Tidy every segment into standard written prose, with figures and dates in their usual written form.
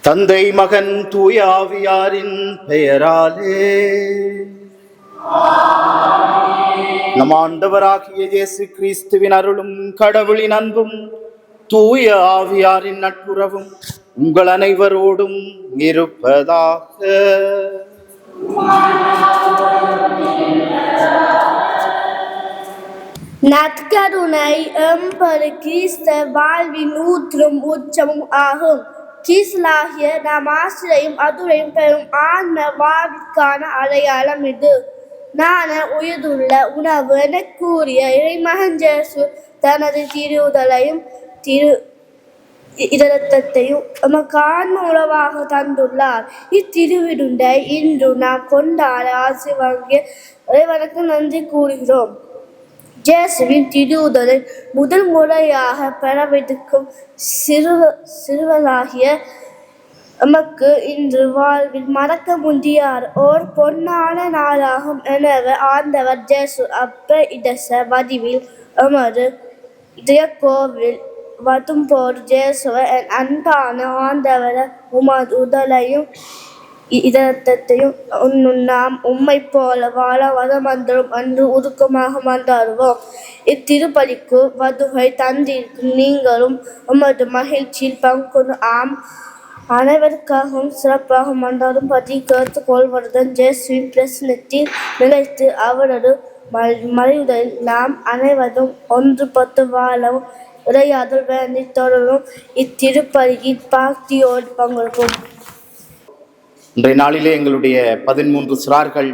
தந்தை மகன் தூய ஆவியாரின் பெயராலே நம் ஆண்டவராகிய இயேசு கிறிஸ்துவின் அருளும் கடவுளின் அன்பும் தூய ஆவியாரின் நட்புறவும் உங்கள் அனைவரோடும் இருப்பதாக. நற்கருணை எம்பரு கிறிஸ்த வாழ்வின் ஊற்றும் உச்சமும் ஆகும். கிறிஸ்தலாகிய நாம் ஆசிரியும் அதுரையும் பெறும் ஆன்ம வாழ்விற்கான அடையாளம் இது. நான உயிருள்ள உணவு என கூறிய இறைமகன் இயேசு தனது திருவுடலையும் திரு இரத்தத்தையும் நமக்கு ஆன்ம உணவாக தந்துள்ளார். இத்திருவிருந்தை இன்று நாம் கொண்டாட ஆசி வாங்கிய இறைவனுக்கு நன்றி கூறுகிறோம். இயேசுவின் திருவுடலை முதல் முறையாக பெறவிருக்கும் சிறுவராகிய நமக்கு இன்று வாழ்வில் மறக்க முடியாத ஓர் பொன்னான நாளாகும். எனவே ஆண்டவர் இயேசு அப்ப இடச வடிவில் எமது இதய கோவில் வரும்போது இயேசுவை என் அன்பான ஆண்டவரை உமது உடலையும் இதயத்தையும் நாம் உம்மை போல வாழ வரமந்தரும் அன்று உருக்கமாக மன்றாடுவோம். இத்திருப்பலிக்கு வதுகை தந்திருக்கும் நீங்களும் உமது மகிழ்ச்சியில் பங்கு அனைவருக்காகவும் சிறப்பாக மன்றாடும் பற்றி கேட்டுக்கொள்வதுடன் இயேசுவின் பிரசனத்தில் நிலைத்து அவரது மறைவுகளில் நாம் அனைவரும் ஒன்றுபட்டு வாழவும் உரையாடல் வேண்டி தொடரும். இத்திருப்பலியில் பாக்தியோடு பங்கெடுப்போம். இன்றைய நாளிலே எங்களுடைய 13 சிறார்கள்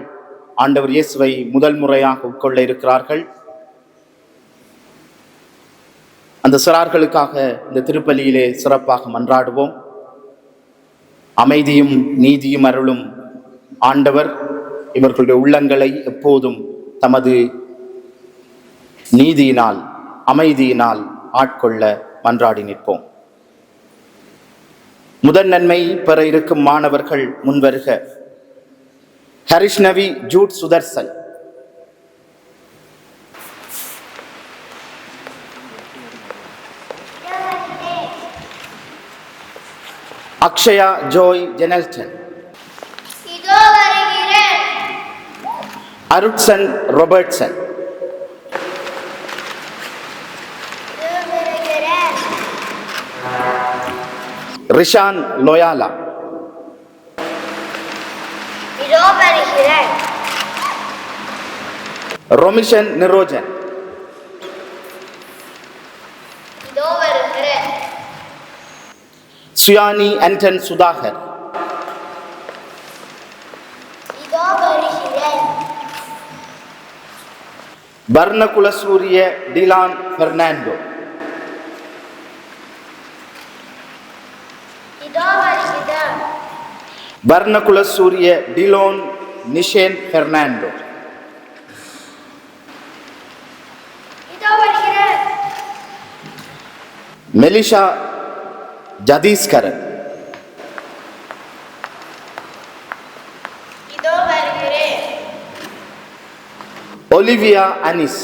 ஆண்டவர் இயேசுவை முதல் முறையாக உட்கொள்ள இருக்கிறார்கள். அந்த சிறார்களுக்காக இந்த திருப்பலியிலே சிறப்பாக மன்றாடுவோம். அமைதியும் நீதியும் அருளும் ஆண்டவர் இவர்களுடைய உள்ளங்களை எப்போதும் தமது நீதியினால் அமைதியினால் ஆட்கொள்ள மன்றாடி நிற்போம். முதல் நன்மை பெற இருக்கும் மாணவர்கள் முன்வருக. Harishnavi Jude Sudharsan, Akshaya Joy Jenalton, Arudsan Robertson, Rishan Loyola, Romishan Nirojan, Suyani Anton Sudhakar, Barnakulasuriya Dilan Fernando, Warnakulasuriya Dilon Nishen Fernando, Melisha Jathiskaran, Olivia Anis,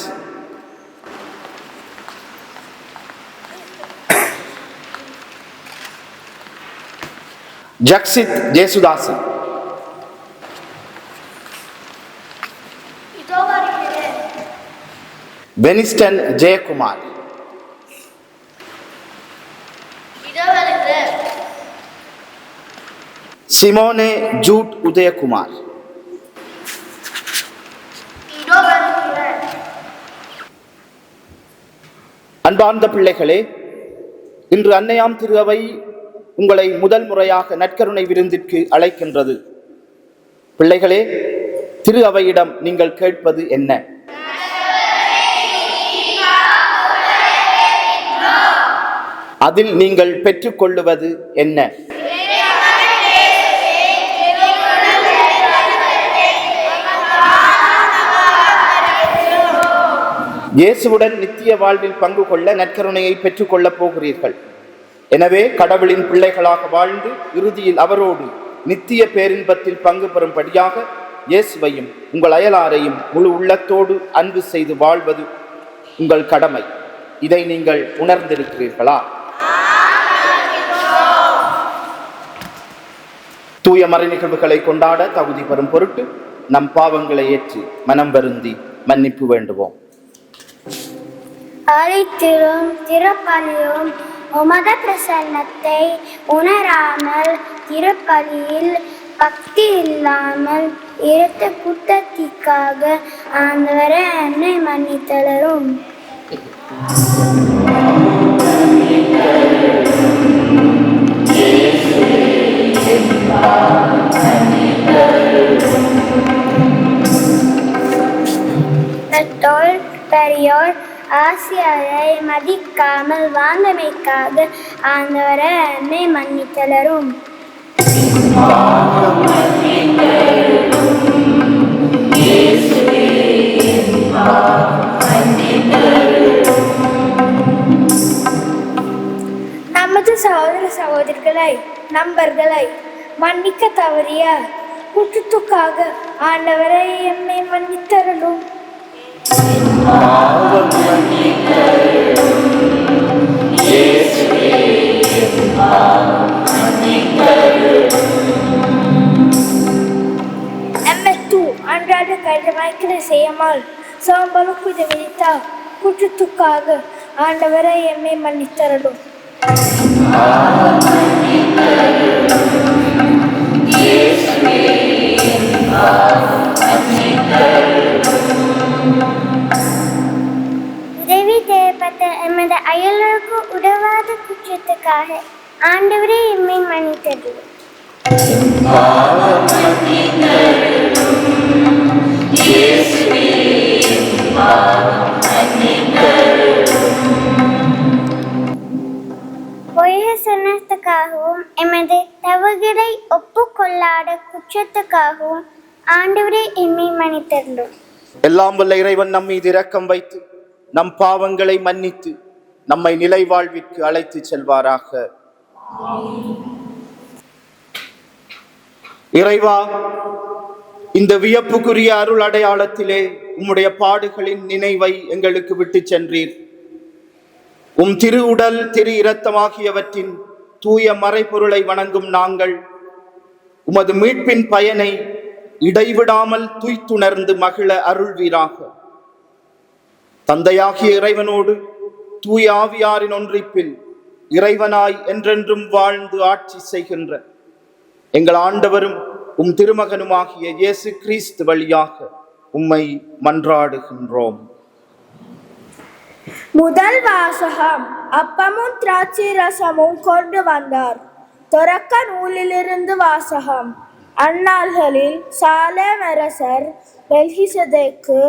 Jakshith Jesudasan, Beniston Jeyakumar, Simone Jude Udayakumar, அன்பார்ந்த பிள்ளைகளே, இன்று அன்னையாம் திரு அவை உங்களை முதல் முறையாக நற்கருணை விருந்திற்கு அழைக்கின்றது. பிள்ளைகளே, திரு அவையிடம் நீங்கள் கேட்பது என்ன? அதில் நீங்கள் பெற்றுக்கொள்ளுவது என்ன? இயேசுவுடன் நித்திய வாழ்வில் பங்கு கொள்ள நற்கருணையை பெற்றுக்கொள்ளப் போகிறீர்கள். எனவே கடவுளின் பிள்ளைகளாக வாழ்ந்து இறுதியில் அவரோடு நித்திய பேரின்பத்தில் பங்கு பெறும்படியாக இயேசுவையும் உங்கள் அயலாரையும் முழு உள்ளத்தோடு அன்பு செய்து வாழ்வது உங்கள் கடமை. இதை நீங்கள் உணர்ந்திருக்கிறீர்களா? தூய மறை நிகழ்வுகளை கொண்டாட தகுதி பெறும் பொருட்டு நம் பாவங்களை ஏற்றி மனம் வருந்தி மன்னிப்பு வேண்டுவோம். அளித்திரும் திருப்பலியும் உமது பிரசன்னத்தை உணராமல் திருப்பலியில் பக்தி இல்லாமல் இருந்த குற்றத்திற்காக ஆண்டவரே என்னை மன்னித்தளரும். பெரியோர் ஆசிரியரை மதிக்காமல் வாழ்ந்தமைக்காக ஆண்டவரே என்னை மன்னித்தளரும். நமது சகோதர சகோதரிகளை நண்பர்களை மன்னிக்க தவறிய குற்றத்துக்காக ஆண்டவரை என்னை மன்னித்தருளும். அன்றாட கடமைகளை செய்யாமல் சோம்பலுக்கு விதித்த குற்றத்துக்காக ஆண்டவரை என்னை மன்னித்தருளும். உதவி தேவைப்பட்ட எமது அயலுக்கு உதவாத குற்றத்துக்காக ஆண்டவரே எம்மை மன்னித்தருளும். பொய்யை சொன்னதுக்காகவும் எமது தவறுகளை ஒப்புக்கொள்ளாத குற்றத்துக்காகவும் ஆண்டவரே எம்மை மன்னித்தருளும். எல்லாம் வல்ல இறைவன் நம் மீது இரக்கம் வைத்து நம் பாவங்களை மன்னித்து நம்மை நிலை வாழ்விற்கு அழைத்து செல்வாராக. இறைவா, இந்த வியப்புக்குரிய அருள் அடையாளத்திலே உம்முடைய பாடுகளின் நினைவை எங்களுக்கு விட்டு சென்றீர். உம் திரு உடல் திரு இரத்தமாகியவற்றின் தூய மறைபொருளை வணங்கும் நாங்கள் உமது மீட்பின் பயனை இடைவிடாமல் துய்த்துணர்ந்து மகிழ அருள்வீராக. தந்தையாகிய இறைவனோடு தூய ஆவியாரின் ஒன்றிப்பில் இறைவனாய் என்றென்றும் வாழ்ந்து ஆட்சி செய்கின்ற எங்கள் ஆண்டவரும் உம் திருமகனுமாகிய இயேசு கிறிஸ்து வழியாக உம்மை மன்றாடுகின்றோம். முதல் வாசகம். அப்பமும் திராட்சை ரசமும் கொண்டு வந்தார். தொடக்க நூலிலிருந்து வாசகம். அந்நாள்களில் சாலேம் அரசர் மெல்கிசேதேக்கு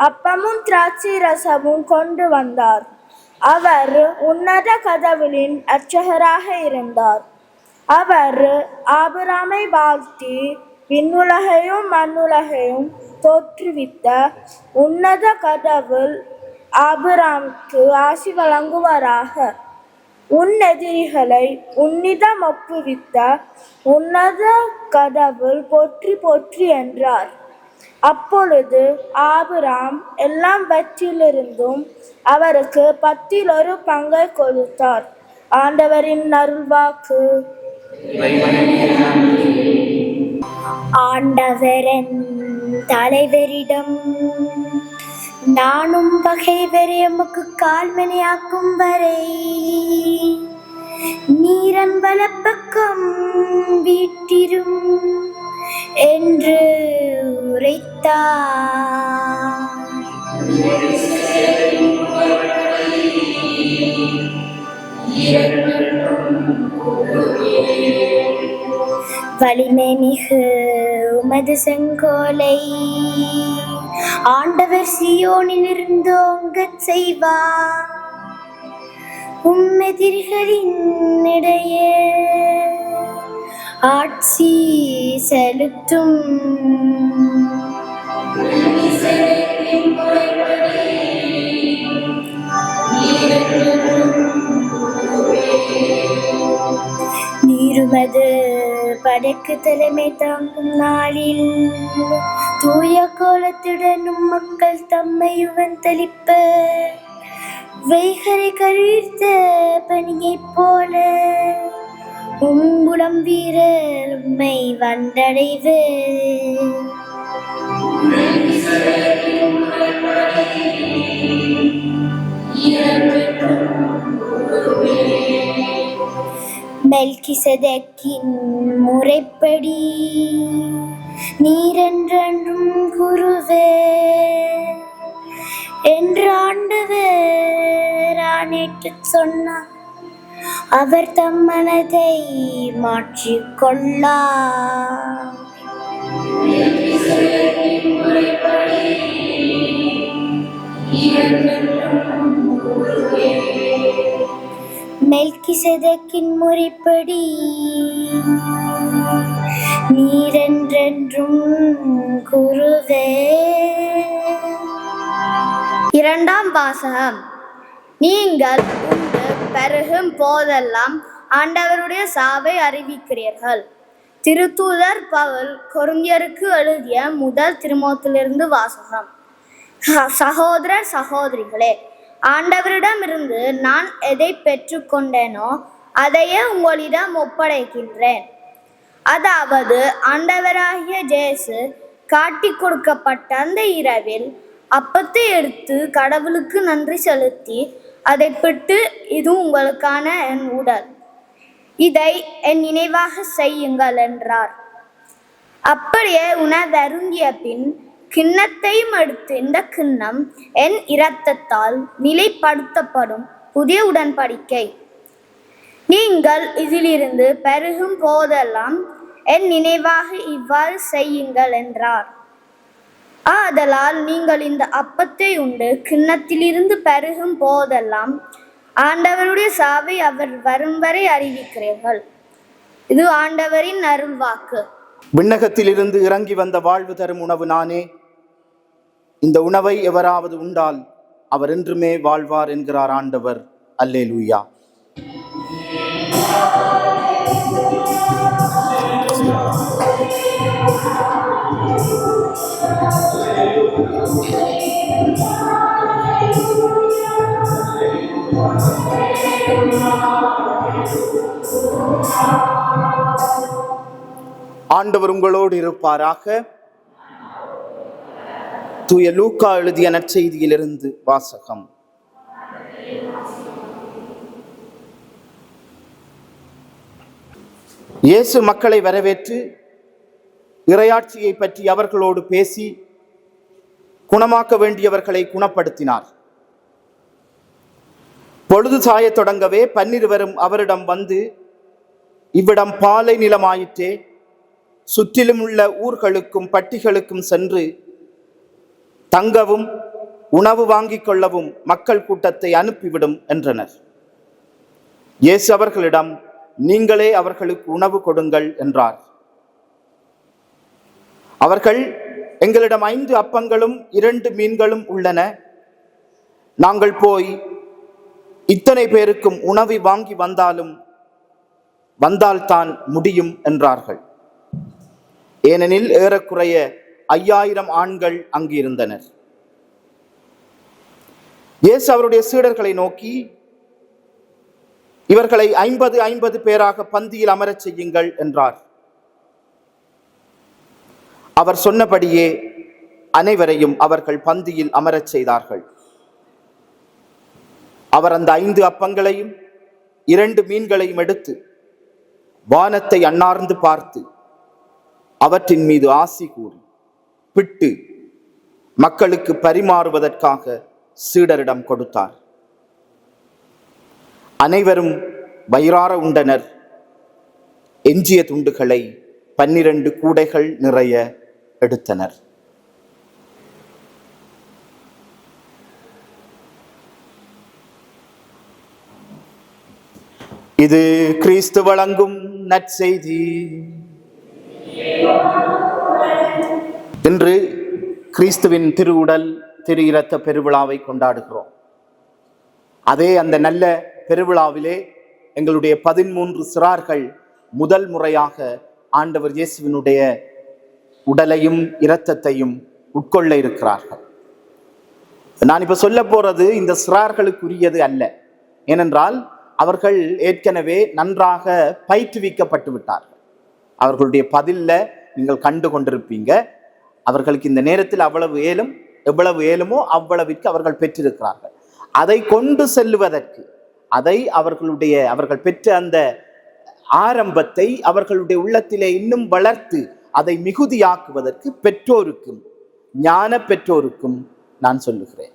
அப்பமும் திராட்சை ரசமும் கொண்டு வந்தார். அவர் உன்னத கடவுளின் அர்ச்சகராக இருந்தார். அவர் ஆபிரகாமை வாழ்த்தி விண்ணுலகையும் மண்ணுலகையும் தோற்றுவித்த உன்னத கடவுள் ஆபிரகாமுக்கு ஆசி வழங்குவாராக. உன் எதிரிகளை உன்னிடம் ஒப்புவித்த உன்னத கடவுள் போற்றி போற்றி என்றார். அப்பொழுது ஆபிரகாம் எல்லாவற்றிலிருந்தும் அவருக்கு 10 பங்கை கொடுத்தார். ஆண்டவரின் அருள்வாக்கு. ஆண்டவரின் தலைவரிடம் நானும் பகைவரை எமக்கு கால்மனையாக்கும் வரை நீரன் வலப்பக்கம் வீட்டிரும் என்று உரைத்தார். வலிமை மிகு உமது செங்கோலை ஆண்டவர் சியோனிலிருந்து ஓங்கச் செய்வார். உம்மெதிரிகளின் இடையே ஆட்சி செலுத்தும். நீருமது படைக்கு தலைமை தாங்கும் நாளில் தூய கோலத்துடனும் மக்கள் தம்மை உவந்தளிப்ப வைகரை கழித்த பனியைப் போல உம்புடம் வீரர் உம்மை வந்தடைவு. மெல்கிசேதேக்கின் முறைப்படி நீரென்றென்றும் குருவே என்று ஆண்டவர் ஆணையிட்டுச் சொன்னார். அவர் தம் மனதை மாற்றிக்கொள்ளார். மெல்கிசேதேக்கின் முறைப்படி நீரென்றென்றும் குருவே. இரண்டாம் வாசகம். நீங்கள் உண்டு பெருகும் போதெல்லாம் ஆண்டவருடைய சாவை அறிவிக்கிறீர்கள். திருத்தூதர் பவுல் கொரிந்தியருக்கு எழுதிய முதல் திருமுகத்திலிருந்து வாசகம். சகோதரர் சகோதரிகளே, ஆண்டவரிடமிருந்து நான் எதை பெற்றுக்கொண்டேனோ அதையே உங்களிடம் ஒப்படைக்கின்றேன். அதாவது ஆண்டவராகிய இயேசு காட்டி கொடுக்கப்பட்ட அந்த இரவில் அப்பத்தை எடுத்து கடவுளுக்கு நன்றி செலுத்தி அதை பிட்டு, இது உங்களுக்கான என் உடல், இதை என் நினைவாக செய்யுங்கள் என்றார். அப்படியே உணவருந்திய பின் கிண்ணத்தையும் எடுத்து, இந்த கிண்ணம் என் இரத்தத்தால் நிலைப்படுத்தப்படும் புதிய உடன்படிக்கை. நீங்கள் இதிலிருந்து பெருகும் போதெல்லாம் என் நினைவாக இவ்வாறு செய்யுங்கள் என்றார். ஆதலால் நீங்கள் இந்த அப்பத்தை உண்டு கிண்ணத்திலிருந்து பெருகும் போதெல்லாம் ஆண்டவருடைய சாவை அவர் வரும் வரை அறிவிக்கிறீர்கள். இது ஆண்டவரின் அருள்வாக்கு. விண்ணகத்திலிருந்து இறங்கி வந்த வாழ்வு தரும் உணவு நானே. இந்த உணவை எவராவது உண்டால் அவர் என்றுமே வாழ்வார் என்கிறார் ஆண்டவர். அல்லேலூயா. ஆண்டவர் உங்களோடு இருப்பாராக. தூய லூக்கா எழுதிய நற்செய்தியிலிருந்து வாசகம். இயேசு மக்களை வரவேற்று இறையாட்சியை பற்றி அவர்களோடு பேசி குணமாக்க வேண்டியவர்களை குணப்படுத்தினார். பொழுது சாயத் தொடங்கவே 12 அவரிடம் வந்து, இவ்விடம் பாலை நிலமாயிற்றே, சுற்றிலும் உள்ள ஊர்களுக்கும் பட்டிகளுக்கும் சென்று தங்கவும் உணவு வாங்கிக் கொள்ளவும் மக்கள் கூட்டத்தை அனுப்பிவிடும் என்றனர். இயேசு அவர்களிடம், நீங்களே அவர்களுக்கு உணவு கொடுங்கள் என்றார். அவர்கள், எங்களிடம் 5 அப்பங்களும் 2 மீன்களும் உள்ளன, நாங்கள் போய் இத்தனை பேருக்கும் உணவை வாங்கி வந்தால்தான் முடியும் என்றார்கள். ஏனெனில் ஏறக்குறைய 5000 ஆண்கள் அங்கு இருந்தனர். இயேசு அவருடைய சீடர்களை நோக்கி, இவர்களை 50 பேராக பந்தியில் அமரச் செய்யுங்கள் என்றார். அவர் சொன்னபடியே அனைவரையும் அவர்கள் பந்தியில் அமரச் செய்தார்கள். அவர் அந்த 5 அப்பங்களையும் 2 மீன்களையும் எடுத்து வானத்தை அண்ணார்ந்து பார்த்து அவற்றின் மீது ஆசி கூறி பிட்டு மக்களுக்கு பரிமாறுவதற்காக சீடரிடம் கொடுத்தார். அனைவரும் வயிறார உண்டனர். எஞ்சிய துண்டுகளை 12 கூடைகள் நிறைய எடுத்தனர். இது கிறிஸ்து வழங்கும் நற்செய்தி. இன்று கிறிஸ்துவின் திருவுடல் திரு இரத்த பெருவிழாவை கொண்டாடுகிறோம். அதே அந்த நல்ல பெருவிழாவிலே எங்களுடைய 13 சிறார்கள் முதல் முறையாக ஆண்டவர் இயேசுவினுடைய உடலையும் இரத்தத்தையும் உட்கொள்ள இருக்கிறார்கள். நான் இப்ப சொல்ல போறது இந்த சிறார்களுக்குரியது அல்ல. ஏனென்றால் அவர்கள் ஏற்கனவே நன்றாக பயிற்றுவிக்கப்பட்டு விட்டார்கள். அவர்களுடைய பதில்ல நீங்கள் கண்டு கொண்டிருப்பீங்க. அவர்களுக்கு இந்த நேரத்தில் எவ்வளவு ஏலுமோ அவ்வளவிற்கு அவர்கள் பெற்றிருக்கிறார்கள். அதை கொண்டு செல்லுவதற்கு, அவர்கள் பெற்ற அந்த ஆரம்பத்தை அவர்களுடைய உள்ளத்திலே இன்னும் வளர்த்து அதை மிகுதியாக்குவதற்கு பெற்றோருக்கும் ஞான பெற்றோருக்கும் நான் சொல்லுகிறேன்.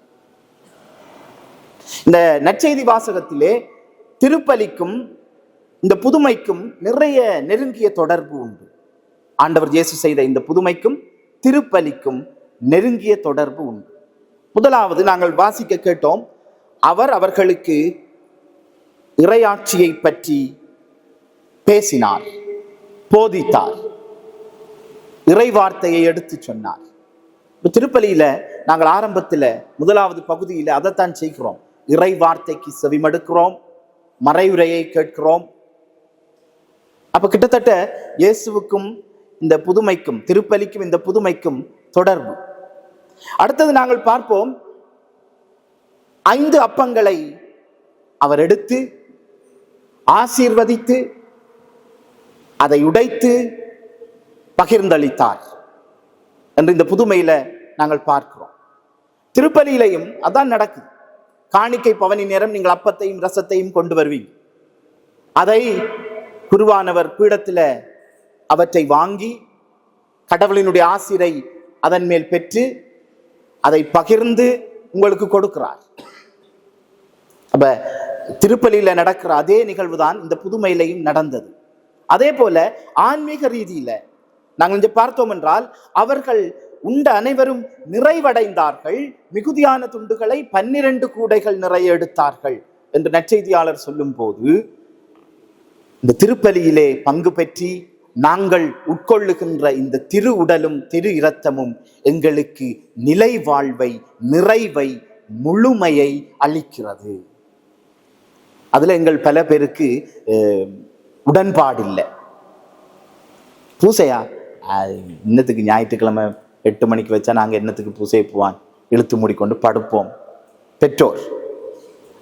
இந்த நற்செய்தி வாசகத்திலே திருப்பலிக்கும் இந்த புதுமைக்கும் நிறைய நெருங்கிய தொடர்பு உண்டு. ஆண்டவர் இயேசு செய்த இந்த புதுமைக்கும் திருப்பலிக்கும் நெருங்கிய தொடர்பு உண்டு. முதலாவது நாங்கள் வாசிக்க கேட்டோம், அவர்களுக்கு இறையாட்சியை பற்றி பேசினார், போதித்தார், இறை வார்த்தையை எடுத்து சொன்னார். திருப்பலியில நாங்கள் ஆரம்பத்தில் முதலாவது பகுதியில் அதைத்தான் செய்கிறோம். இறை வார்த்தைக்கு செவிமடுக்கிறோம், மறையுரையை கேட்கிறோம். அப்ப கிட்டத்தட்ட இயேசுவுக்கும் இந்த புதுமைக்கும், திருப்பலிக்கும் இந்த புதுமைக்கும் தொடர்பு. அடுத்தது நாங்கள் பார்ப்போம், 5 அப்பங்களை அவர் எடுத்து ஆசீர்வதித்து அதை உடைத்து பகிர்ந்தளித்தார் என்று இந்த புதுமையில நாங்கள் பார்க்கிறோம். திருப்பலியிலையும் அதான் நடக்குது. காணிக்கை பவனி நேரம் நீங்கள் அப்பத்தையும் ரசத்தையும் கொண்டு வருவீங்க. அதை குருவானவர் பீடத்தில் அவற்றை வாங்கி கடவுளினுடைய ஆசிரை அதன் மேல் பெற்று அதை பகிர்ந்து உங்களுக்கு கொடுக்கிறார். அப்ப திருப்பலியில நடக்கிற அதே நிகழ்வு தான் இந்த புதுமையிலையும் நடந்தது. அதே போல ஆன்மீக ரீதியில நாங்கள் இங்கே பார்த்தோம் என்றால், அவர்கள் உண்ட அனைவரும் நிறைவடைந்தார்கள், மிகுதியான துண்டுகளை 12 கூடைகள் நிறைய எடுத்தார்கள் என்று நற்செய்தியாளர் சொல்லும் போது, இந்த திருப்பலியிலே பங்கு பெற்றி நாங்கள் உட்கொள்ளுகின்ற இந்த திரு உடலும் திரு இரத்தமும் எங்களுக்கு நிலை வாழ்வை, நிறைவை, முழுமையை அளிக்கிறது. அதுல எங்கள் பல பேருக்கு உடன்பாடு இல்லை. பூசையா இன்னத்துக்கு ஞாயிற்றுக்கிழமை 8 மணிக்கு வச்சா நாங்கள் என்னத்துக்கு பூசையை போவான், இழுத்து மூடிக்கொண்டு படுப்போம் பெற்றோர்.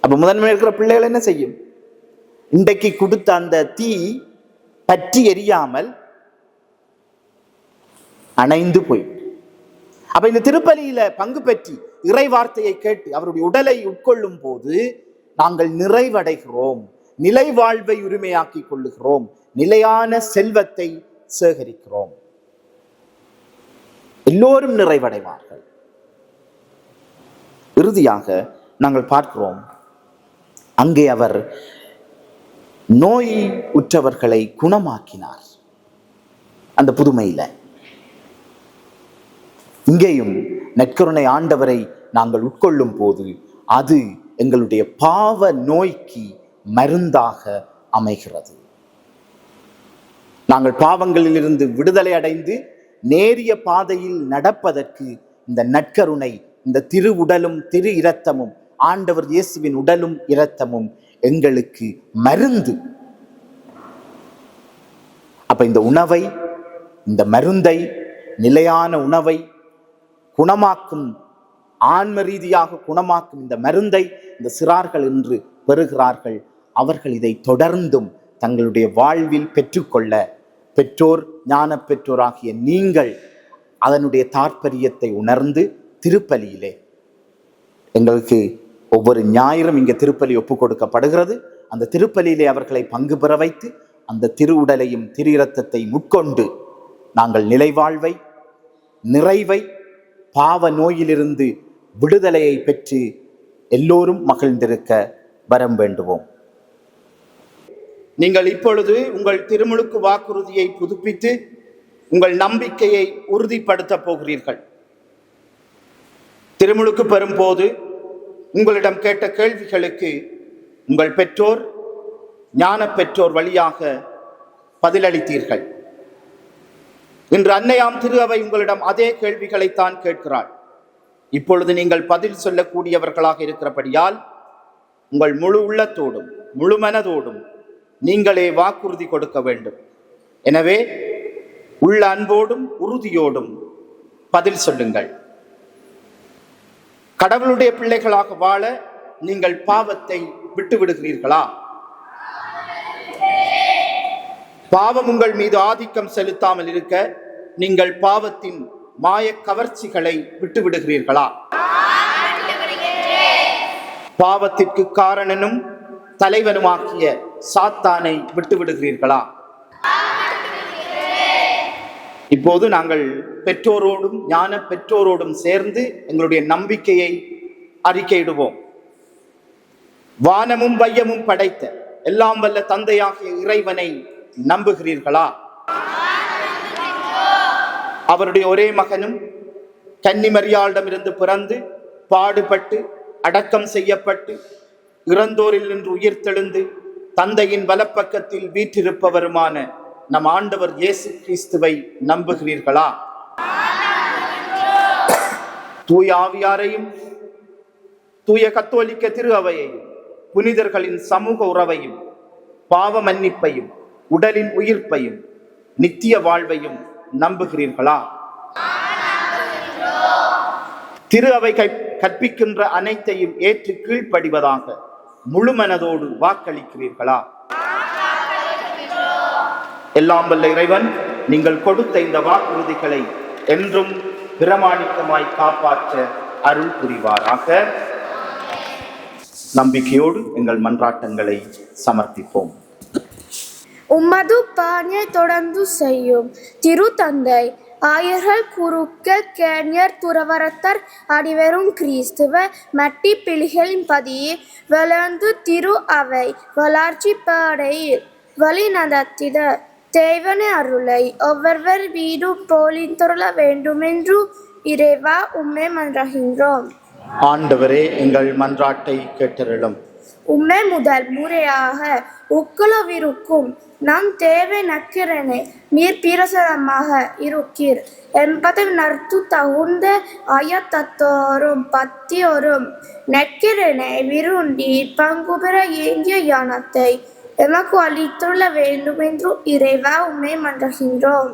அப்ப முதன்மை இருக்கிற பிள்ளைகள் என்ன செய்யும்? இன்றைக்கு கொடுத்த அந்த தீ பற்றி எரியாமல் அணைந்து போய், அப்ப இந்த திருப்பலியில பங்கு பெற்றி இறை வார்த்தையை கேட்டு அவருடைய உடலை உட்கொள்ளும் போது நாங்கள் நிறைவடைகிறோம், நிலை வாழ்வை உரிமையாக்கி கொள்ளுகிறோம், நிலையான செல்வத்தை சேகரிக்கிறோம். எல்லோரும் நிறைவடைவார்கள். இறுதியாக நாங்கள் பார்க்கிறோம், அங்கே அவர் நோய் உற்றவர்களை குணமாக்கினார். அந்த புதுமையில இங்கேயும் நற்கருணை ஆண்டவரை நாங்கள் உட்கொள்ளும் போது அது எங்களுடைய பாவ நோய்க்கு மருந்தாக அமைகிறது. நாங்கள் பாவங்களில் இருந்து விடுதலை அடைந்து நேரிய பாதையில் நடப்பதற்கு இந்த நற்கருணை, இந்த திரு உடலும் திரு இரத்தமும், ஆண்டவர் இயேசுவின் உடலும் இரத்தமும் எங்களுக்கு மருந்து. அப்ப இந்த உணவை, இந்த மருந்தை, நிலையான உணவை, குணமாக்கும், ஆன்ம ரீதியாக குணமாக்கும் இந்த மருந்தை இந்த சிறார்கள் இன்று பெறுகிறார்கள். அவர்கள் இதை தொடர்ந்தும் தங்களுடைய வாழ்வில் பெற்றுக்கொள்ள பெற்றோர், ஞான பெற்றோராகிய நீங்கள் அதனுடைய தாற்பயத்தை உணர்ந்து திருப்பலியிலே எங்களுக்கு ஒவ்வொரு ஞாயிறும் இங்கே திருப்பலி ஒப்புக் கொடுக்கப்படுகிறது. அந்த திருப்பலியிலே அவர்களை பங்கு பெற வைத்து அந்த திரு உடலையும் திரு இரத்தத்தை உட்கொண்டு நாங்கள் நிலைவாழ்வை, நிறைவை, பாவ நோயிலிருந்து விடுதலையை பெற்று எல்லோரும் மகிழ்ந்திருக்க வரம் வேண்டுவோம். நீங்கள் இப்பொழுது உங்கள் திருமுழுக்கு வாக்குறுதியை புதுப்பித்து உங்கள் நம்பிக்கையை உறுதிப்படுத்த போகிறீர்கள். திருமுழுக்கு பெறும் போது உங்களிடம் கேட்ட கேள்விகளுக்கு உங்கள் பெற்றோர், ஞான பெற்றோர் வழியாக பதிலளித்தீர்கள். இன்று அன்னையாம் திரு அவை உங்களிடம் அதே கேள்விகளைத்தான் கேட்கிறாள். இப்பொழுது நீங்கள் பதில் சொல்லக்கூடியவர்களாக இருக்கிறபடியால் உங்கள் முழு உள்ளத்தோடும் முழு மனதோடும் நீங்களே வாக்குறுதி கொடுக்க வேண்டும். எனவே உள்ள அன்போடும் உறுதியோடும் பதில் சொல்லுங்கள். கடவுளுடைய பிள்ளைகளாக வாழ நீங்கள் பாவத்தை விட்டு விடுகிறீர்களா? பாவம் உங்கள் மீது ஆதிக்கம் செலுத்தாமல் இருக்க நீங்கள் பாவத்தின் மாய கவர்ச்சிகளை விட்டுவிடுகிறீர்களா? பாவத்திற்கு காரணனும் தலைவனுமாக்கிய சாத்தானை விட்டுவிடுகிறீர்களா? இப்போது நாங்கள் பெற்றோரோடும் ஞான பெற்றோரோடும் சேர்ந்து எங்களுடைய நம்பிக்கையை அறிக்கையிடுவோம். வானமும் வையமும் படைத்த எல்லாம் வல்ல தந்தையாகிய இறைவனை நம்புகிறீர்களா? அவருடைய ஒரே மகனும் கன்னிமரியாளிடமிருந்து பிறந்து பாடுபட்டு அடக்கம் செய்யப்பட்டு இறந்தோரில் நின்று உயிர்த்தெழுந்து தந்தையின் வலப்பக்கத்தில் வீற்றிருப்பவருமான நம் ஆண்டவர் இயேசு கிறிஸ்துவை நம்புகிறீர்களா? தூய ஆவியாரையும் தூய கத்தோலிக்க திரு அவையையும் புனிதர்களின் சமூக உறவையும் பாவ மன்னிப்பையும் உடலின் உயிர்ப்பையும் நித்திய வாழ்வையும் நம்புகிறீர்களா? திரு அவை கற்பிக்கின்ற அனைத்தையும் ஏற்று கீழ்ப்படிவதாக முழு மனதோடு வாக்களிக்கிறீர்களா? எல்லாம் வல்ல இறைவன் நீங்கள் கொடுத்த இந்த வாக்குறுதிகளை என்றும் பிரமாணிக்கமாய் காப்பாற்ற அருள் புரிவாராக. நம்பிக்கையோடு எங்கள் மன்றாட்டங்களை சமர்ப்பிப்போம். உம்மது பணியை தொடர்ந்து செய்யும் திருத்தந்தை ஆயர்கள் குருக்கள் கேணியர் துறவரத்தர் அடிவரும் கிறிஸ்துவ மட்டி பிள்ளைகளின்படி வளர்ந்து திரு அவை வளர்ச்சி பாடையில் வழி நடத்திட தேவன அருளை ஒவ்வொருவர் வீடும் போலித்தொருள வேண்டுமென்று இறைவா உம்மை மன்றாகின்றோம். ஆண்டவரே எங்கள் மன்றாட்டை கேட்டருளும். உம்மை முதல் முறையாக உக்குலவிருக்கும் நம் தேவை நக்கிரனை நீர் பிரசரமாக இருக்கீர் என்பதை நர்த்து தகுந்த அயத்தத்தோரும் பத்தியோரும் நக்கிரனை விருண்டி பங்கு பெற ஏங்கிய யானத்தை எமக்கு அளித்துள்ள வேண்டும் என்று இறைவா உம்மை மன்றாகின்றோம்.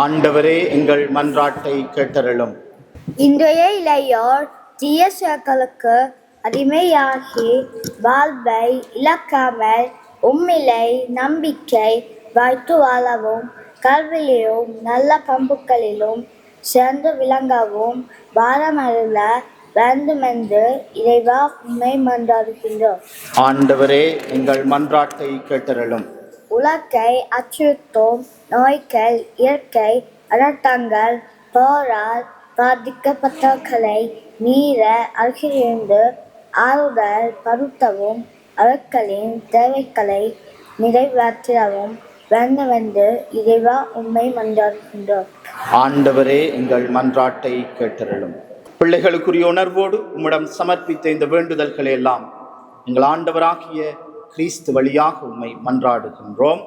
ஆண்டவரே எங்கள் மன்றாட்டை கேட்டருளும். இன்றைய இளையோர் தீய செயல்களுக்கு அடிமையாகி வாழ்வை இழக்காமல் உம்மிலை நம்பிக்கை வைத்து வாழவும் கல்வியிலும் நல்ல பண்புகளிலும் சிறந்து விளங்கவும் வாரமருள வேண்டுமென்று இறைவா உம்மை மன்றாடுகின்றோம். ஆண்டவரே எங்கள் மன்றாட்டை கேட்டருளும். உலகை அச்சுறுத்தும் நோய்கள், இயற்கை அனர்த்தங்கள், போரால் பாதிக்கப்பட்டவர்களை மீற அருகிலிருந்து ஆறுதல் படுத்தவும் அவர்களின் தேவைகளை நிறைவேற்றவும் வேண்டுமென்று இறைவா உம்மை மன்றாடுகின்றோம். ஆண்டவரே எங்கள் மன்றாட்டை கேட்டருளும். பிள்ளைகளுக்குரிய உணர்வோடு உம்மிடம் சமர்ப்பித்த இந்த வேண்டுதல்களை எல்லாம் எங்கள் ஆண்டவராகிய கிறிஸ்து வழியாக உம்மை மன்றாடுகின்றோம்.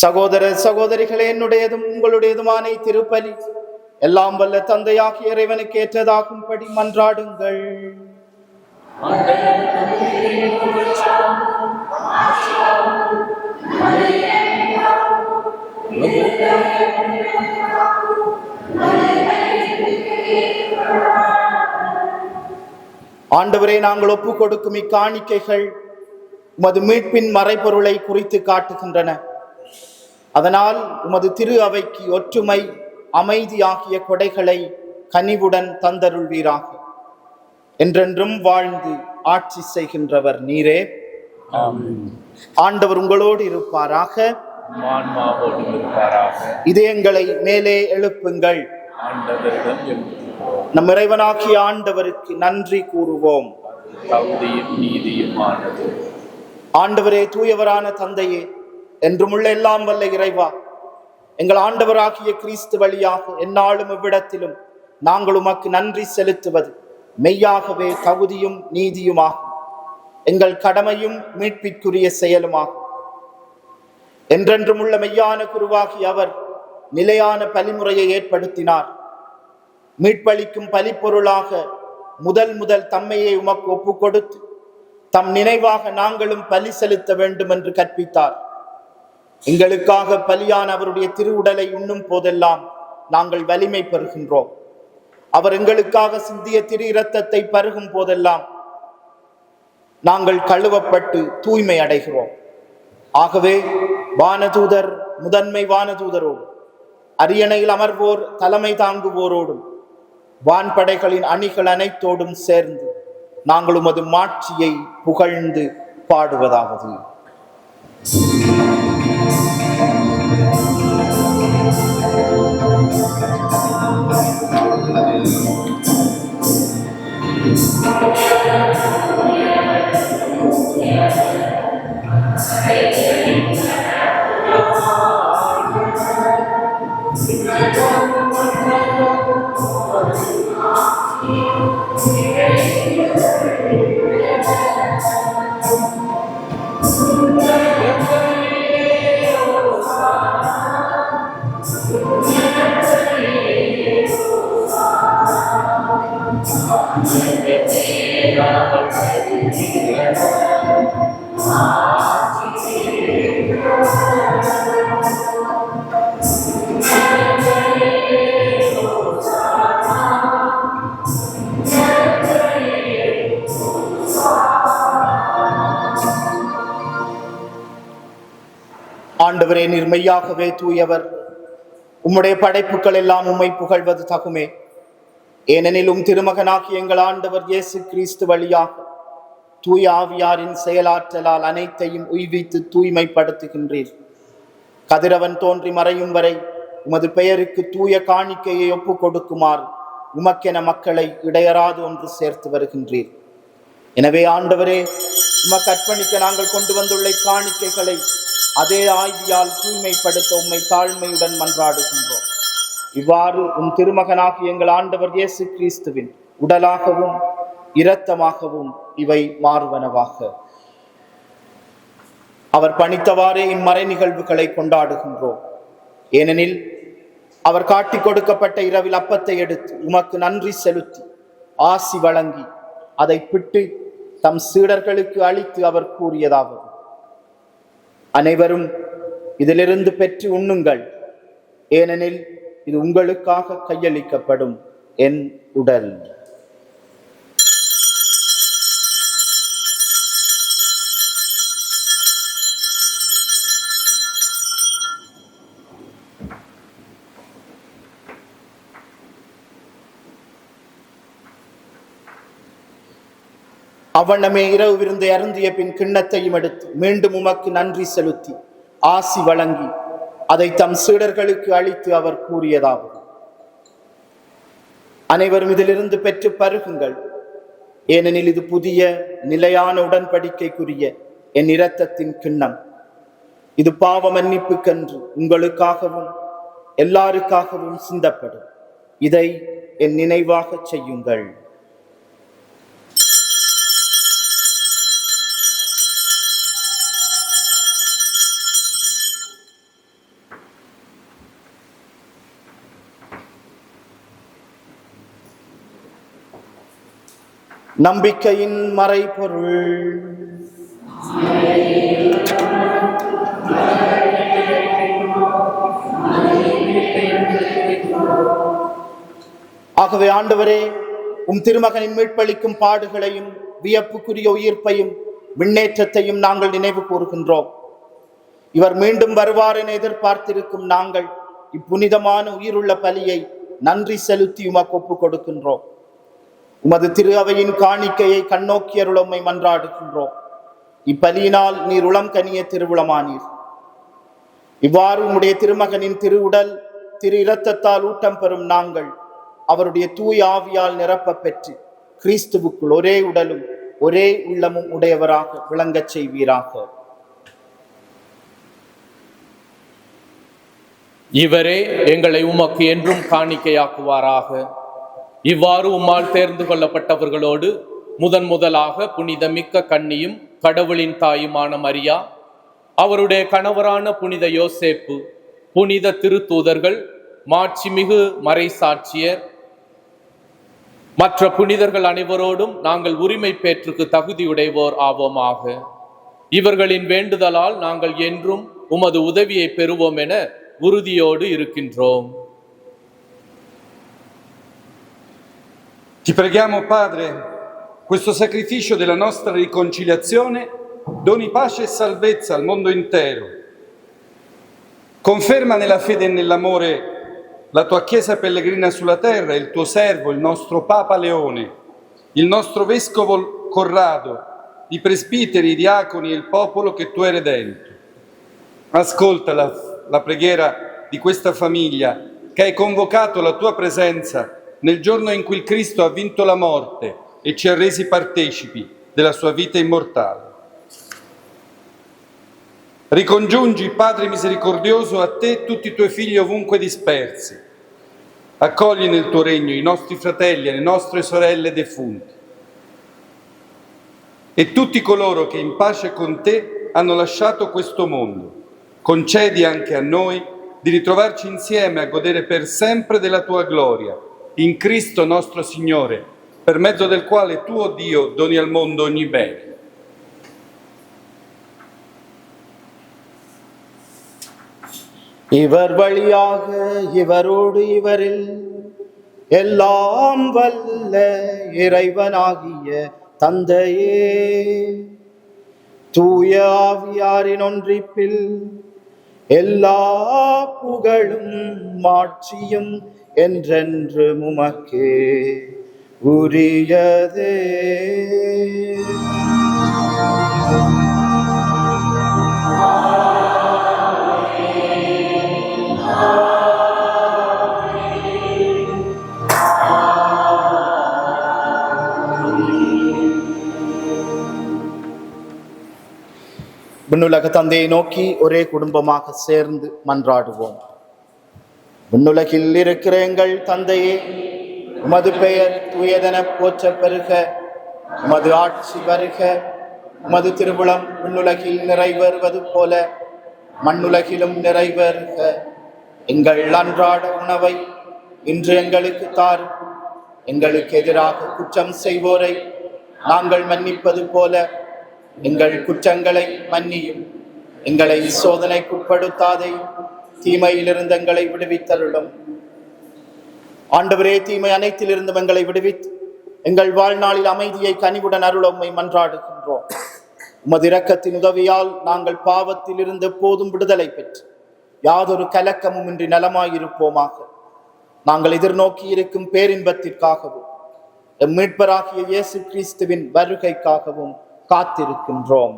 சகோதர சகோதரிகளே, என்னுடையதும் உங்களுடையதுமான திருப்பலி எல்லாம் வல்ல தந்தையாகிய இறைவனுக்கு ஏற்றதாகும்படி மன்றாடுங்கள். ஆண்டவரே, நாங்கள் ஒப்புக் கொடுக்கும் இக்காணிக்கைகள் உமது மீட்பின் மறைபொருளை குறித்து காட்டுகின்றன. அதனால் உமது திரு அவைக்கு ஒற்றுமை, அமைதி ஆகிய கொடைகளை கனிவுடன் தந்தருள்வீராக. என்றென்றும் வாழ்ந்து ஆட்சி செய்கின்றவர் நீரே. ஆண்டவர் உங்களோடு இருப்பாராக. இதயங்களை மேலே எழுப்புங்கள். நம் இறைவனாகிய ஆண்டவருக்கு நன்றி கூறுவோம். ஆண்டவரே, தூயவரான தந்தையே, என்றுமுள்ள எல்லாம் வல்ல இறைவா, எங்கள் ஆண்டவராகிய கிறிஸ்து வழியாக எந்நாளும் இவ்விடத்திலும் நாங்கள் உமக்கு நன்றி செலுத்துவது மெய்யாகவே தகுதியும் நீதியுமாகும். எங்கள் கடமையும் மீட்பிற்குரிய செயலுமாகும். என்றென்றும் உள்ள மெய்யான குருவாகி அவர் நிலையான பலிமுறையை ஏற்படுத்தினார். மீட்பளிக்கும் பலிப்பொருளாக முதல் தம்மையை உமக்கு ஒப்பு கொடுத்து தம் நினைவாக நாங்களும் பலி செலுத்த வேண்டும் என்று கற்பித்தார். எங்களுக்காக பலியான அவருடைய திருவுடலை உண்ணும் போதெல்லாம் நாங்கள் வலிமை பெறுகின்றோம். அவர் எங்களுக்காக சிந்திய திரு இரத்தத்தை பருகும் போதெல்லாம் நாங்கள் கழுவப்பட்டு தூய்மை அடைகிறோம். ஆகவே வானதூதர் முதன்மை வானதூதரோடு அரியணையில் அமர்வோர் தலைமை தாங்குவோரோடும் வான்படைகளின் அணிகள் அனைத்தோடும் சேர்ந்து நாங்கள் உமது மாட்சியை புகழ்ந்து பாடுவதாவது. ஆண்டவரே, நீர் மெய்யாகவே தூயவர். உம்முடைய படைப்புகள் எல்லாம் உம்மை புகழ்வது தகுமே. ஏனெனில் திருமகனாகிய எங்கள் ஆண்டவர் இயேசு கிறிஸ்து வழியாக தூய ஆவியாரின் செயலாற்றலால் அனைத்தையும் உய்வித்து தூய்மைப்படுத்துகின்றீர். கதிரவன் தோன்றி மறையும் வரை உமது பெயருக்கு தூய காணிக்கையை ஒப்பு கொடுக்குமாறு உமக்கென மக்களை இடையராது ஒன்று சேர்த்து வருகின்றீர். எனவே ஆண்டவரே, உமக்கு அர்ப்பணிக்க நாங்கள் கொண்டு வந்துள்ள காணிக்கைகளை அதே ஆய்வியால் தூய்மைப்படுத்த உம்மை தாழ்மையுடன் மன்றாடுகின்றோம். இவ்வாறு திருமகனாகிய எங்கள் ஆண்டவர் இயேசு கிறிஸ்துவின் உடலாகவும் இரத்தமாகவும் இவை மாறுவனவாக. அவர் பணித்தவாறே இம்மறை நிகழ்வுகளை கொண்டாடுகின்றோம். ஏனெனில் அவர் காட்டிக் கொடுக்கப்பட்ட இரவில் அப்பத்தை எடுத்து உமக்கு நன்றி செலுத்தி ஆசி வழங்கி அதை பிட்டு தம் சீடர்களுக்கு அளித்து அவர் கூறியதாவது: அனைவரும் இதிலிருந்து பெற்று உண்ணுங்கள், ஏனெனில் இது உங்களுக்காக கையளிக்கப்படும் என் உடல். அவ்வண்ணமே இரவு விருந்தை அருந்திய பின் கிண்ணத்தையும் எடுத்து மீண்டும் உமக்கு நன்றி செலுத்தி ஆசி வழங்கி அதை தம் சீடர்களுக்கு அளித்து அவர் கூறியதாவது: அனைவரும் இதிலிருந்து பெற்று பருகுங்கள், ஏனெனில் இது புதிய நிலையான உடன்படிக்கைக்குரிய என் இரத்தத்தின் கிண்ணம். இது பாவ மன்னிப்புக்கென்று உங்களுக்காகவும் எல்லாருக்காகவும் சிந்தப்படும். இதை என் நினைவாக செய்யுங்கள். நம்பிக்கையின் மறைபொருள். ஆகவே ஆண்டவரே, திருமகனின் மீட்பளிக்கும் பாடுகளையும் வியப்புக்குரிய உயிர்ப்பையும் விண்ணேற்றத்தையும் நாங்கள் நினைவு கூறுகின்றோம். இவர் மீண்டும் வருவார் என எதிர்பார்த்திருக்கும் நாங்கள் இப்புனிதமான உயிருள்ள பலியை நன்றி செலுத்தி உமக்கு ஒப்புக் கொடுக்கின்றோம். உமது திரு அவையின் காணிக்கையை கண்ணோக்கியருள் உம்மை மன்றாடுகின்றோம். இப்பலியினால் நீர் உளம் கனிய திருவுளமானீர். இவ்வாறு உம்முடைய திருமகனின் திரு உடல் திரு இரத்தத்தால் ஊட்டம் பெறும் நாங்கள் அவருடைய தூய ஆவியால் நிரப்ப பெற்று கிறிஸ்துவுக்குள் ஒரே உடலும் ஒரே உள்ளமும் உடையவராக விளங்கச் செய்வீராக. இவரே எங்களை உமக்கு என்றும் காணிக்கையாக்குவாராக. இவ்வாறு உம்மால் தேர்ந்து கொள்ளப்பட்டவர்களோடு முதலாக புனிதமிக்க கன்னியும் கடவுளின் தாயுமான மரியா, அவருடைய கணவரான புனித யோசேப்பு, புனித திருத்தூதர்கள், மாட்சிமிகு மறைசாட்சியர், மற்ற புனிதர்கள் அனைவரோடும் நாங்கள் உரிமை பேற்றுக்கு தகுதியுடையோர் ஆவோமாக. இவர்களின் வேண்டுதலால் நாங்கள் என்றும் உமது உதவியை பெறுவோம் என உறுதியோடு இருக்கின்றோம். Ti preghiamo, Padre, questo sacrificio della nostra riconciliazione doni pace e salvezza al mondo intero. Conferma nella fede e nell'amore la tua Chiesa pellegrina sulla terra, il tuo servo, il nostro Papa Leone, il nostro Vescovo Corrado, i presbiteri, i diaconi e il popolo che tu hai redento. Ascolta la preghiera di questa famiglia che hai convocato alla tua presenza nel giorno in cui il Cristo ha vinto la morte e ci ha resi partecipi della sua vita immortale. Ricongiungi, Padre misericordioso, a te tutti i tuoi figli ovunque dispersi. Accogli nel tuo regno i nostri fratelli e le nostre sorelle defunti e tutti coloro che in pace con te hanno lasciato questo mondo. Concedi anche a noi di ritrovarci insieme a godere per sempre della tua gloria, in Cristo nostro Signore, per mezzo del quale tu, o Dio, doni al mondo ogni bene. இவர் வழியாக இவரோடு இவரில் எல்லாம் வல்ல இறைவனாகிய தந்தையே, தூய ஆவியாரின் ஒன்றிப்பில் எல்லா புகழும் மாட்சியும் என்றென்று உமக்கே உரியதே. விண்ணுலக தந்தையை நோக்கி ஒரே குடும்பமாக சேர்ந்து மன்றாடுவோம். விண்ணுலகில் இருக்கிற எங்கள் தந்தையே, உமது பெயர் தூயதென போற்றப் பெறுக. உமது ஆட்சி வருக. உமது திருவுளம் விண்ணுலகில் நிறைவேறுவது போல மண்ணுலகிலும் நிறைவேறுக. எங்கள் அன்றாட உணவை இன்று எங்களுக்கு தாரும். எங்களுக்கு எதிராக குற்றம் செய்வோரை நாங்கள் மன்னிப்பது போல எங்கள் குற்றங்களை மன்னியும். எங்களை சோதனைக்குட்படுத்தாதே, தீமையிலிருந்து எங்களை விடுவித்தருளும். ஆண்டவரே, தீமை அனைத்திலிருந்தும் எங்களை விடுவித்து எங்கள் வாழ்நாளில் அமைதியை கனிவுடன் அருள உம்மை மன்றாடுகின்றோம். உமது இரக்கத்தின் உதவியால் நாங்கள் பாவத்தில் இருந்து எப்போதும் விடுதலை பெற்று யாதொரு கலக்கமும் இன்றி நலமாயிருப்போமாக. நாங்கள் எதிர்நோக்கி இருக்கும் பேரின்பத்திற்காகவும் எம் மீட்பராகிய இயேசு கிறிஸ்துவின் வருகைக்காகவும் காத்திருக்கின்றோம்.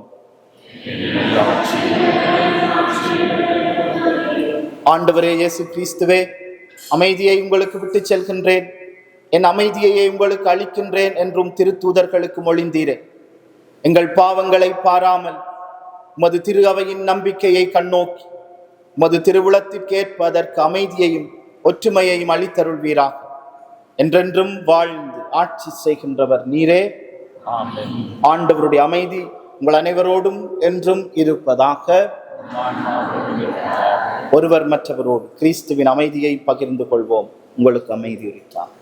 ஆண்டவரே இயேசு கிறிஸ்துவே, அமைதியை உங்களுக்கு விட்டு செல்கின்றேன், என் அமைதியையே உங்களுக்கு அளிக்கின்றேன் என்றும் திருத்தூதர்களுக்கு மொழிந்தீரே. எங்கள் பாவங்களை பாராமல் உமது திரு அவையின் நம்பிக்கையை கண்ணோக்கி உமது திருவுளத்திற்கேற்ப அதற்கு அமைதியையும் ஒற்றுமையையும் அளித்தருள்வீராக. என்றென்றும் வாழ்ந்து ஆட்சி செய்கின்றவர் நீரே. ஆமென். ஆண்டவருடைய அமைதி உங்கள் அனைவரோடும் என்றும் இருப்பதாக. ஒருவர் மற்றவரோடு கிறிஸ்துவின் அமைதியை பகிர்ந்து கொள்வோம். உங்களுக்கு அமைதி இருக்கிறார்.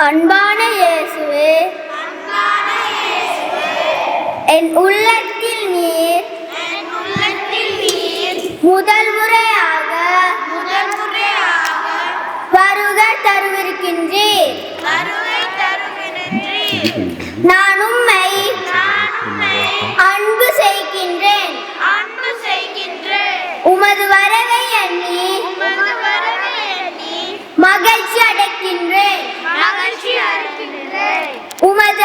அன்பான இயேசுவே, என் உள்ளத்தில் நீர் முதல் முறையாக வருகை தருவிருக்கின்றீர். நான் உம்மை அன்பு செய்கின்றேன். உமது வரவை எண்ணி மகிழ்ச்சி அடைகின்றேன். உமது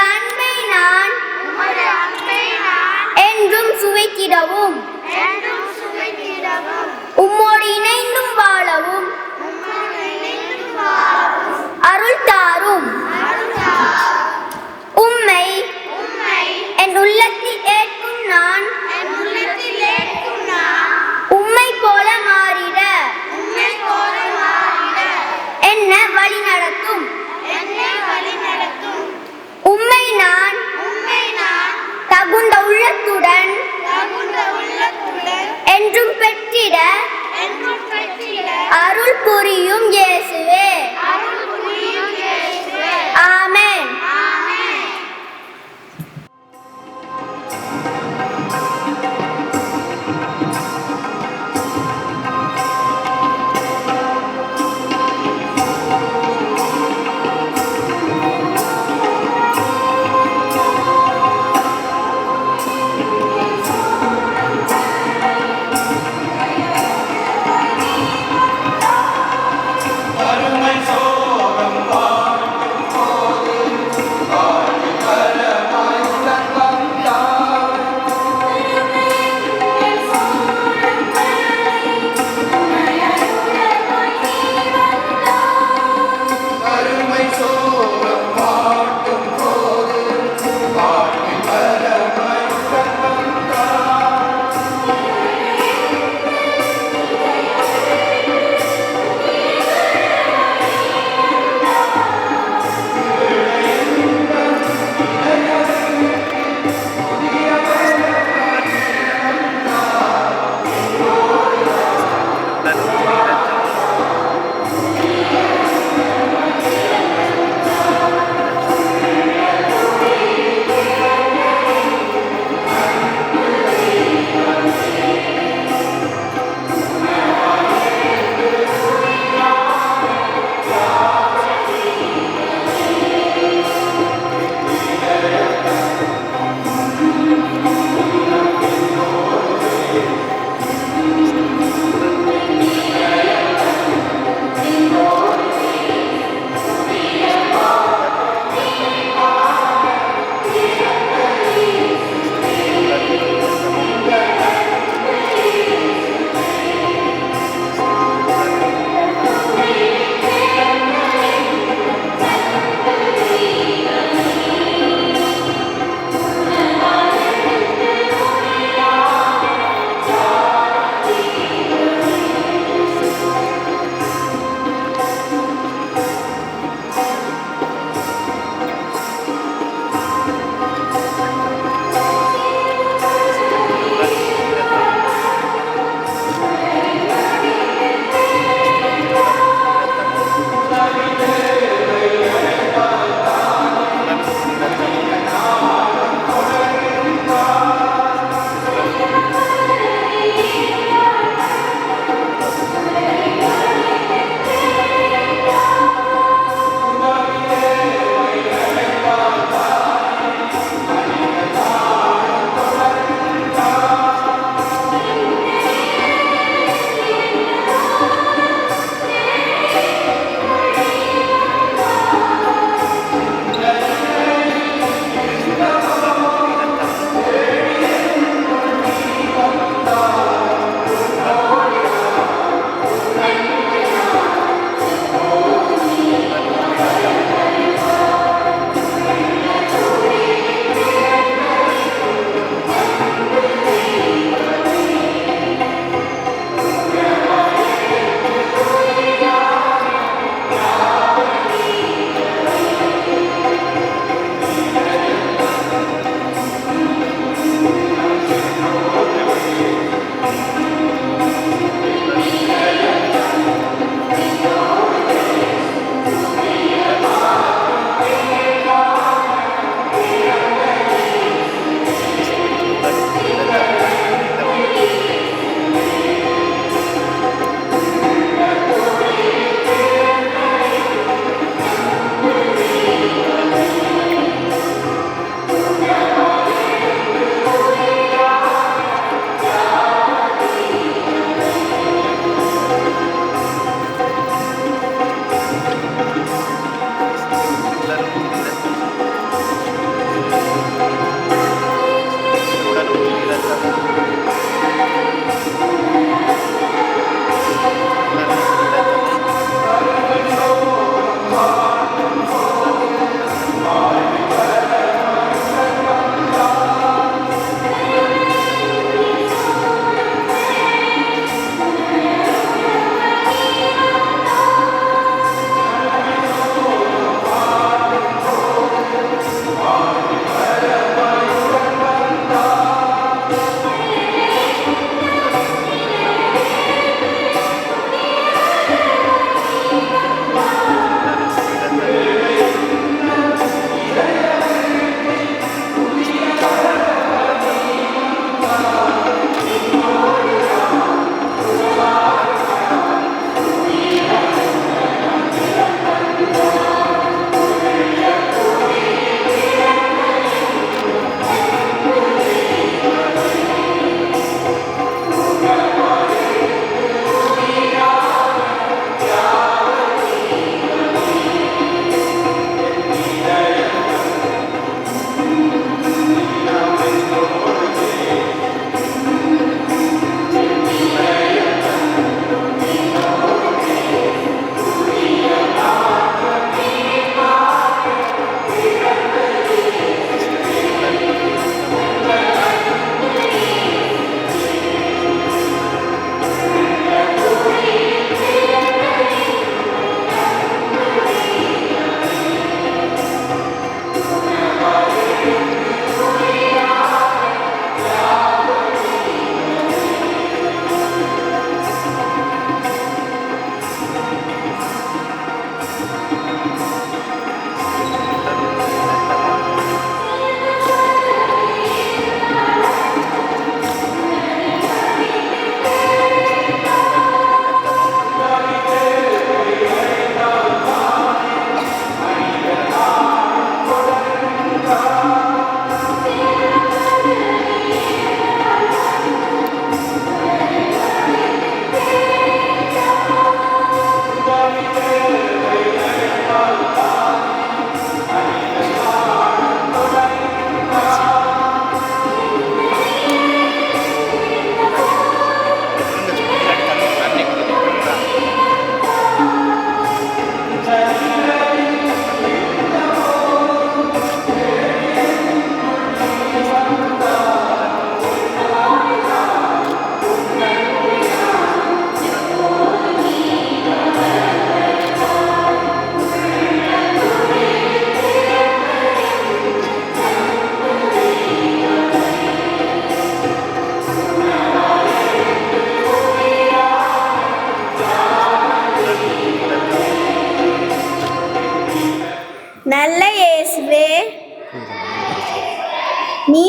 சுவைத்திடவும் உம்மோடு இணைந்தும் வாழவும் அருள் தாரும். உம்மை என் உள்ளத்தில் ஏற்கும் நான் உம்மை போல மாறிட என்ன வழி நடத்தும். உம்மை நான் தகுந்த உள்ளத்துடன் என்றும் பெற்றிட அருள் புரியும் இயேசுவே. ஆமென்.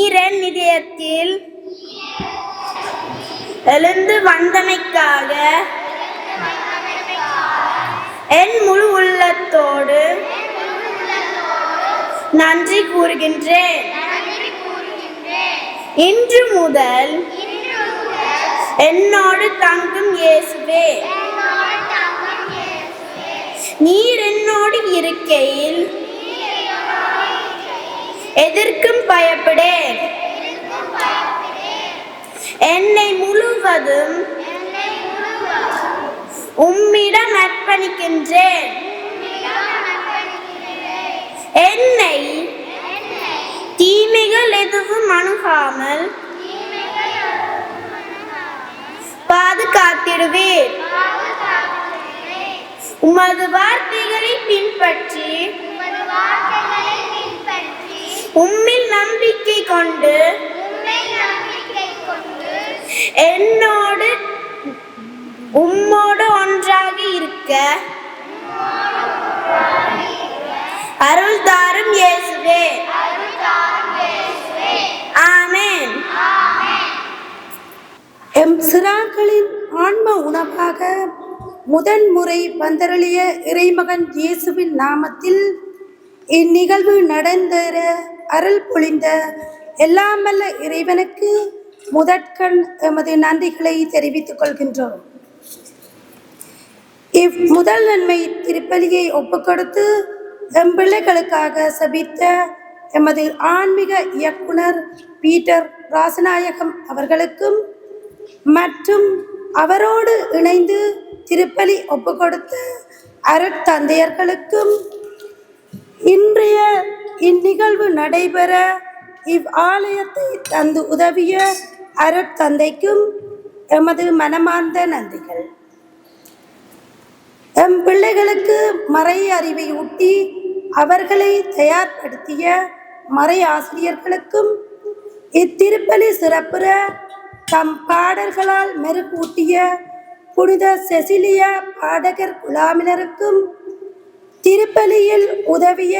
நீரன் இதயத்தில் எழுந்து வந்தமைக்காக என் முழு உள்ளத்தோடு நன்றி கூறுகின்றேன். இன்று முதல் என்னோடு தங்கும் இயேசுவே, நீர் என்னோடு இருக்கையில் எதற்கும் பயப்படேன். என்னை முழுவதும் உம்மிடம் அர்ப்பணிக்கின்றேன். என்னை தீமைகள் எதுவும் அணுகாமல் பாதுகாத்திடுவீர். உமது வார்த்தைகளை பின்பற்றி உம்மில் நம்பிக்கை கொண்டு என்னோடு உம்மோடு ஒன்றாக இருக்க அருள் தாரும் இயேசுவே. ஆமென். எம் சிறாக்களின் ஆன்ம உணவாக முதன்முறை வந்தருளிய இறைமகன் இயேசுவின் நாமத்தில் இந்நிகழ்வு நடந்தேற அருள் பொழிந்த எல்லாமல்ல இறைவனுக்கு முதற்கண் எமது நன்றிகளை தெரிவித்துக் கொள்கின்றோம். முதல் நன்மை திருப்பலியை ஒப்புக்கொடுத்து எம் பிள்ளைகளுக்காக சபித்த எமது ஆன்மீக இயக்குனர் பீட்டர் ராசநாயகம் அவர்களுக்கும் மற்றும் அவரோடு இணைந்து திருப்பலி ஒப்புக்கொடுத்த அருட்தந்தையர்களுக்கும் இன்றைய இந்நிகழ்வு நடைபெற ஆலயத்தை தந்து உதவிய அருட்தந்தைக்கும் எமது மனமார்ந்த நன்றிகள். எம் பிள்ளைகளுக்கு மறை அறிவை ஊட்டி அவர்களை தயார்படுத்திய மறை ஆசிரியர்களுக்கும் இத்திருப்பலி சிறப்புற தம் பாடல்களால் மெருகூட்டிய புனித செசிலியா பாடகர் குழாமினருக்கும் திருப்பலியில் உதவிய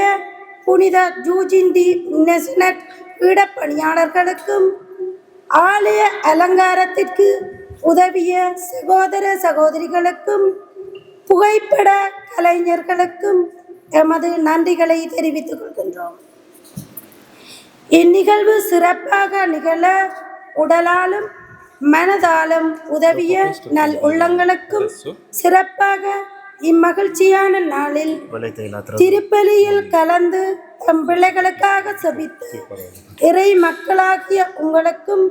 புனித ஜூஜிந்தி நெசனட் பீடப்பணியாளர்களுக்கும் ஆலய அலங்காரத்திற்கு உதவிய சகோதர சகோதரிகளுக்கும் புகைப்பட கலைஞர்களுக்கும் எமது நன்றிகளை தெரிவித்துக் கொள்கின்றோம். இந்நிகழ்வு சிறப்பாக நிகழ உடலாலும் மனதாலும் உதவிய நல் உள்ளங்களுக்கும் சிறப்பாக இம்மகிழ்ச்சியான நாளில் திருப்பலியில் கலந்து தம் பிள்ளைகளுக்காக சபித்து இறை மக்களாகிய உங்களுக்கும்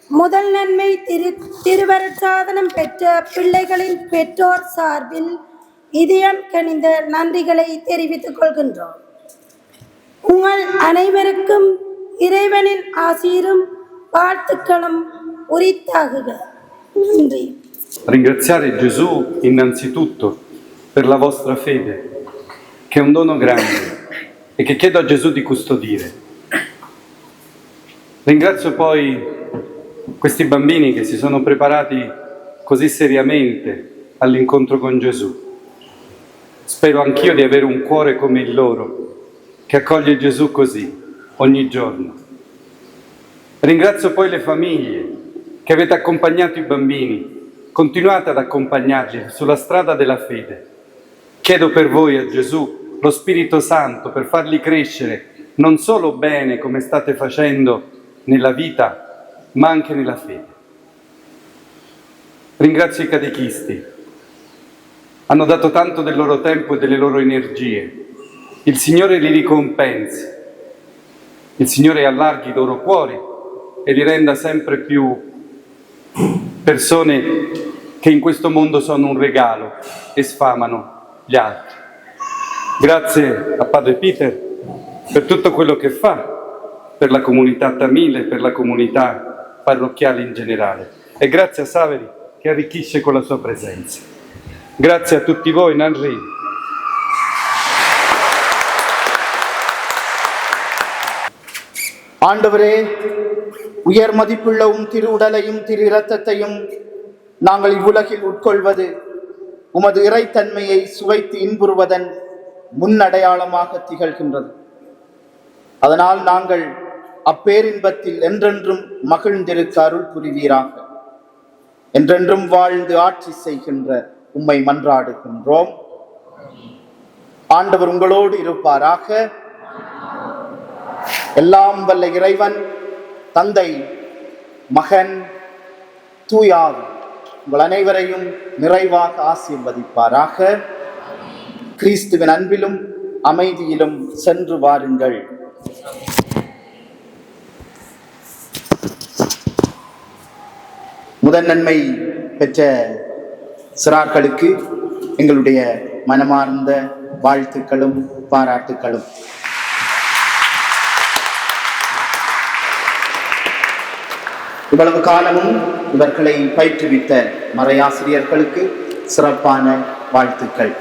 முதல் நன்மை திருவருட்சாதனம் பெற்ற பிள்ளைகளின் பெற்றோர் சார்பில் இதயம் கனிந்த நன்றிகளை தெரிவித்துக் கொள்கின்றோம். உங்கள் அனைவருக்கும் இறைவனின் ஆசீரும் வாழ்த்துக்களும் உரித்தாகுக. நன்றி. Ringraziare Gesù innanzitutto per la vostra fede, che è un dono grande e che chiedo a Gesù di custodire. Ringrazio poi questi bambini che si sono preparati così seriamente all'incontro con Gesù. Spero anch'io di avere un cuore come il loro, che accoglie Gesù così, ogni giorno. Ringrazio poi le famiglie che avete accompagnato i bambini. Continuate ad accompagnarli sulla strada della fede. Chiedo per voi a Gesù lo Spirito Santo per farli crescere non solo bene come state facendo nella vita, ma anche nella fede. Ringrazio i catechisti. Hanno dato tanto del loro tempo e delle loro energie. Il Signore li ricompensi. Il Signore allarghi i loro cuori e li renda sempre più persone che in questo mondo sono un regalo e sfamano gli altri. Grazie a Padre Peter per tutto quello che fa per la comunità tamile, per la comunità parrocchiale in generale, e grazie a Saveri che arricchisce con la sua presenza. Grazie a tutti voi, Nanri. ஆண்டவரே, உயர் மதிப்புள்ள திரு உடலையும் திரு இரத்தத்தையும் நாங்கள் இவ்வுலகில் உட்கொள்வது உமது இறைத்தன்மையை சுவைத்து இன்புறுவதன் முன்னடையாளமாக திகழ்கின்றது. அதனால் நாங்கள் அப்பேரின்பத்தில் என்றென்றும் மகிழ்ந்திருக்க அருள் புரிவீராக. என்றென்றும் வாழ்ந்து ஆட்சி செய்கின்ற உம்மை மன்றாடுகின்றோம். ஆண்டவர் உங்களோடு இருப்பாராக. எல்லாம் வல்ல இறைவன் தந்தை, மகன், தூயாவி உங்கள் அனைவரையும் நிறைவாக ஆசீர்வதிப்பாராக. கிறிஸ்துவின் அன்பிலும் அமைதியிலும் சென்று வாருங்கள். முதல் நன்மை பெற்ற சிறார்களுக்கு எங்களுடைய மனமார்ந்த வாழ்த்துக்களும் பாராட்டுக்களும். இவ்வளவு காலமும் இவர்களை பயிற்றுவித்த மறையாசிரியர்களுக்கு சிறப்பான வாழ்த்துக்கள்.